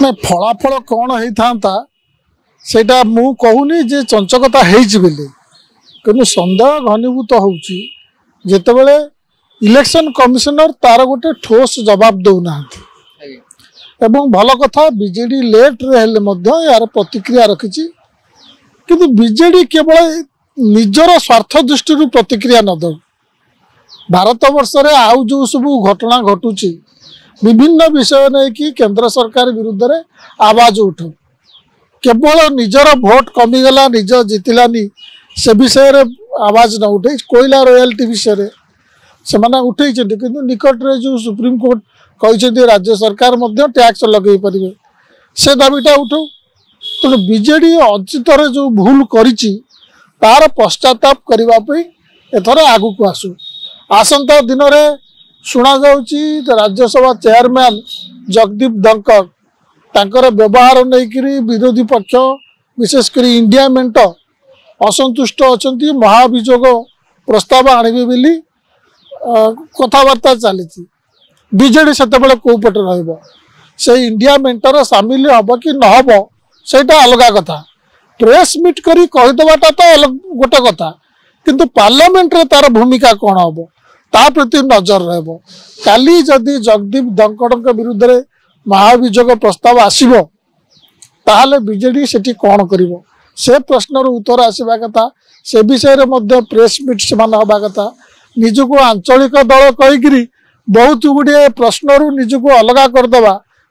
ना फलाफल कौन होता सेटा मु कहूनी जे चंचकता हो सन्देह घनीभूत होते इलेक्शन कमिशनर तार गोटे ठोस जवाब दौना एवं भल कथा बीजेडी लेट रे यार प्रतिक्रिया रखी किंतु बीजेडी केवल निजर स्वार्थ दृष्टि प्रतिक्रिया न दौ भारत वर्ष रे आउ जो सब घटना घटुची विभिन्न विषय नहीं कि केंद्र सरकार विरुद्ध रे आवाज उठाऊ केवल निजर भोट कमीगला निज जितिलानी से विषय रे आवाज न उठे कोयला रॉयल्टी विषय से मैंने उठे किंतु निकट रे जो सुप्रीम कोर्ट कहते राज्य सरकार टैक्स लगे पारे से दाबीटा उठाऊ तेणु बीजेडी अतीतर जो भूल करिछि तार पश्चाताप करने एथर आगु को आसू आसंता दिन में शुणा जाउछि राज्यसभा चेयरमैन जगदीप धनखड़ तांकर व्यवहार नहीं विरोधी पक्ष विशेषकर इंडिया मेंट असंतुष्ट अच्छा महाभियोग प्रस्ताव आणवे बोली कथबार्ता चली बीजेडी से कौ पटे से इंडिया मेंटर सामिल हम कि नहब सेटा अलग कथा प्रेस मीट करी कहीदेवाटा तो अलग गोटे कथा किंतु पार्लियामेंट रे तार भूमिका कौन हम ता प्रति नजर रहिबो काली जदि जगदीप धनखड़ विरुद्ध रे महाभियोग प्रस्ताव आसीबो ताहले बीजेडी सेठी कौन करिवो से प्रश्नर उत्तर आसवा कथा से विषय रे मध्य प्रेस मीट से हवा कथा निजको आंचलिक दल कहीकि बहुत गुड़े प्रश्नरू निजको अलग करदे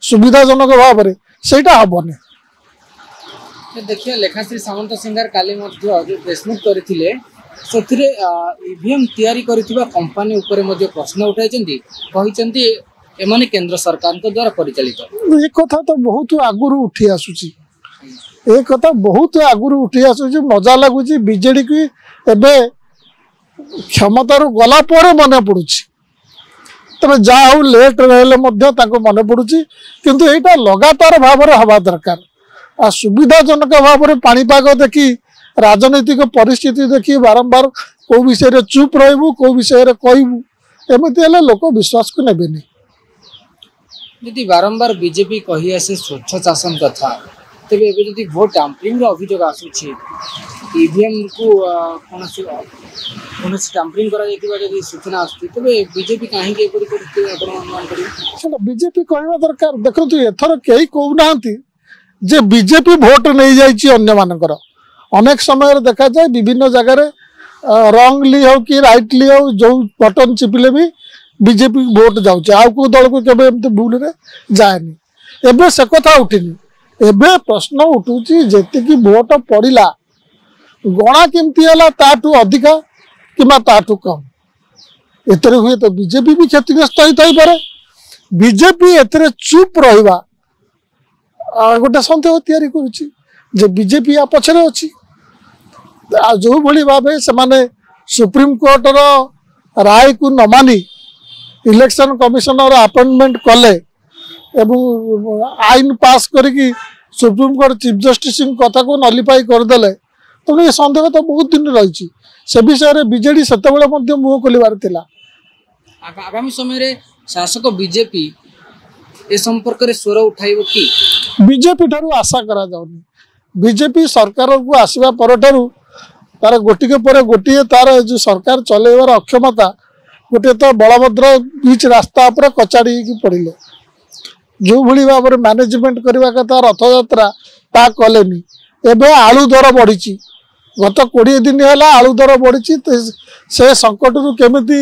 सुविधाजनक भाव में सेटा हेनी देखिए लेखाश्री सामंत सिंगार काली जो प्रेसमिट करथिले सेथिरे ईवीएम तैयारी करिथिबा कंपनी ऊपर मध्ये प्रश्न उठाइछन्ती एमाने केंद्र सरकार द्वारा परिचालित एक कथा तो बहुत आगुरु उठी आसुची एक कथा बहुत आगुरु उठी आसुची मजा लगुची बीजेडी की एबे क्षमतार गला पर मन पड़ुची तबे जा हो लेट रहले मध्ये ताको मन पड़ुची किंतु एटा लगातार भाव में हवा दरकार आ सुविधाजनक भाव में पाणीपाग देखी राजनीतिक परिस्थिति देखी बारंबार कौ विषय चुप रहबू कौ विषय कहबू एमती हेल्ले लोक विश्वास को नेबेनी यदि बारंबार बीजेपी कही आसे स्वच्छ शासन कथा तेरे एबे भोट टैंपरिंग अभियोग आसुछि ईवीएम को कौन टैंपरिंग करा जाइतिबा जदि सूचना आसुछि तबे बीजेपी काहे के एपरि करते आपण अनुमान करियो सेटा बीजेपी कहबा दरकार देखंतु एथर केही कहउनांती जे बीजेपी भोट नहीं जाइछि अन्य मानकर अनेक समय देखा जाए विभिन्न जगह रंगली हो कि राइटली हो जो बटन चिपिले भी बीजेपी भोट जाउछि आ को दल को केबे एमते भूल रे जाएनी एबे से कथा उठिनी एबे प्रश्न उठुछि जेते कि भोट पड़िला गणा केमती हला ताठू अधिका किमा ताठू कम एतरे हुए तो बीजेपी भी क्षतिग्रस्त होई पारे बीजेपी एतरे चुप रहिबा गोटे सन्देह तैयारी करुछि जे बीजेपी या पछरे अछि जो भली भावे से माने सुप्रीम कोर्ट रो राय को न मानी इलेक्शन कमिशनर अपॉइंटमेंट कले एवं आईन पास करिकी सुप्रीम कोर्ट चीफ जस्टिस कथा को नलिफाई करदेले तो ये सन्देह तो बहुत दिन रही से विषय बीजेडी से मुह खोलबार थिला आगामी समय शासक बीजेपी ए संपर्क रे स्वर उठाइबो कि बीजेपी ठारू आशा करा जाउनी बीजेपी सरकार को आसवा पर ठारू तार गोटी के पर गोटी तार जो सरकार चलेबार अक्षमता गोटे तो बलभद्र बीच रास्ता पर कचाड़ी की पड़िले जो भली भाव में मैनेजमेंट करने कथा रथ यात्रा ता कलेनी एबे आलू दर बढ़ी गत 20 दिन है आलू दर बढ़ी से संकट रु केमिति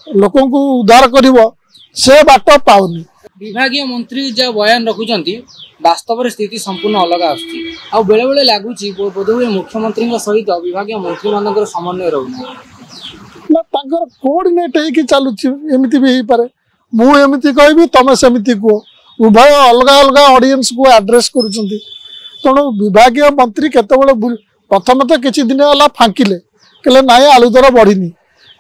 लोक उद्धार करिवो से बाट पाउनी विभागीय मंत्री जहाँ बयान रखुंट वास्तव स्थिति संपूर्ण अलग आसुची आ बेले बेले लगुच बोधहुए मुख्यमंत्री सहित विभागीय मंत्री मान समन्वय रोना कोऑर्डिनेट होगी चलुची एमती भी हो पारे मुझे कहबी तुम सेमती कह उभय अलग अलग ऑडियंस को एड्रेस करुँच तेणु विभागीय मंत्री केतबेले प्रथम तो किसी दिन है फांकिले कहले ना आलू दर बढ़ी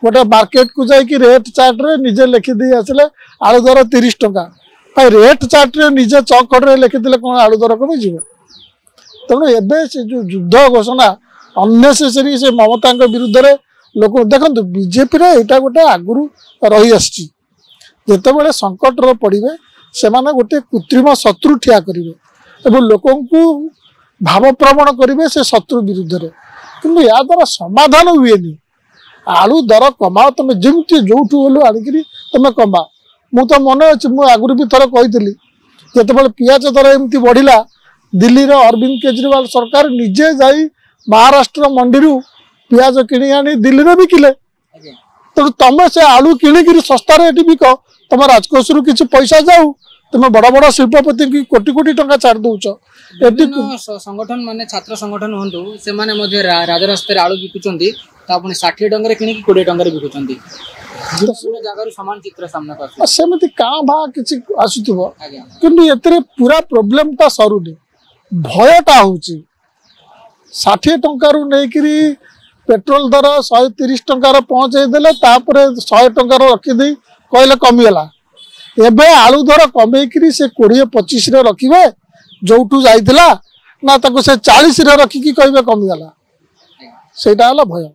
गोटे मार्केट को जाकि रेट चार्ट रे निजे लिखिदे आसले आलू दर 30 टंका रेट चार्ट रे निजे चौकट रे लिखिदे कौन आलू दर कमी जीव तेणु एबे से जो युद्ध घोषणा अननेसेसरी से ममता विरुद्ध रे लोक देखो बीजेपी रे एटा गोटे आगुरु रही आसी जितेबाला संकट पड़े से गोटे कृत्रिम शत्रु ठिया करेंगे ଏବଂ ଲୋକଙ୍କୁ ଭାବପ୍ରବଣ କରିବେ ସେ ଶତ୍ରୁ ବିରୁଦ୍ଧରେ। କିନ୍ତୁ ଏହା ଦ୍ୱାରା ସମାଧାନ ହୁଏନି। ଆଳୁ ଦର କମାଅ, ତମେ ଯେମିତି ଯୋଉଠୁ ହେଲୁ ଆଣିକିରି ତମେ କମାଅ। ମୁଁ ତ ମନେ ଅଛି, ମୁଁ ଆଗରୁ ବି ଥରେ କହିଥିଲି, ଯେତେବେଳେ ପିଆଜ ଦର ଏମିତି ବଢ଼ିଲା, ଦିଲ୍ଲୀର ଅରବିନ୍ଦ କେଜରିୱାଲ ସରକାର ନିଜେ ଯାଇ ମହାରାଷ୍ଟ୍ର ମଣ୍ଡିରୁ ପିଆଜ କିଣି ଆଣି ଦିଲ୍ଲୀରେ ବିକିଲେ। ତେଣୁ ତମେ ସେ ଆଳୁ କିଣିକିରି ଶସ୍ତାରେ ଏଠି ବିକ, ତମ ରାଜକୋଷରୁ କିଛି ପଇସା ଯାଉ, ତୁମେ ବଡ଼ ବଡ଼ ଶିଳ୍ପପତିଙ୍କୁ କୋଟି କୋଟି ଟଙ୍କା ଛାଡ଼ି ଦଉଛ। ଏଠି ସଂଗଠନ ମାନେ ଛାତ୍ର ସଂଗଠନ ହୁଅନ୍ତୁ, ସେମାନେ ମଧ୍ୟ ରାଜରାସ୍ତାରେ ଆଳୁ ବିକୁଛନ୍ତି, ତ ଆପଣ 60 ଟଙ୍କାରେ କିଣିକି 20 ଟଙ୍କାରେ ବିକୁଛନ୍ତି। ଜାଗାରୁ ସମାନ ଚିତ୍ର ସାମ୍ନାକୁ ଆସୁଛି। ସେମିତି କାଁ ଭାଁ କିଛି ଆସୁଥିବ, ଆଜ୍ଞା। କିନ୍ତୁ ଏଥିରେ ପୁରା ପ୍ରୋବ୍ଲେମଟା ସରୁନି। ଭୟଟା ହଉଛି 60 ଟଙ୍କାରୁ ନେଇକିରି पेट्रोल दर 130 टंकार पहुँचे देले, तापर 100 टंकार रखिदे कहले कमीगला। एबे आलू दर कमेकरी से 20-25 रे रखिबे, जोठू जाइतिला ना ताको से 40 रे रखिकी कहबे कमीगला। सेटा हला भय।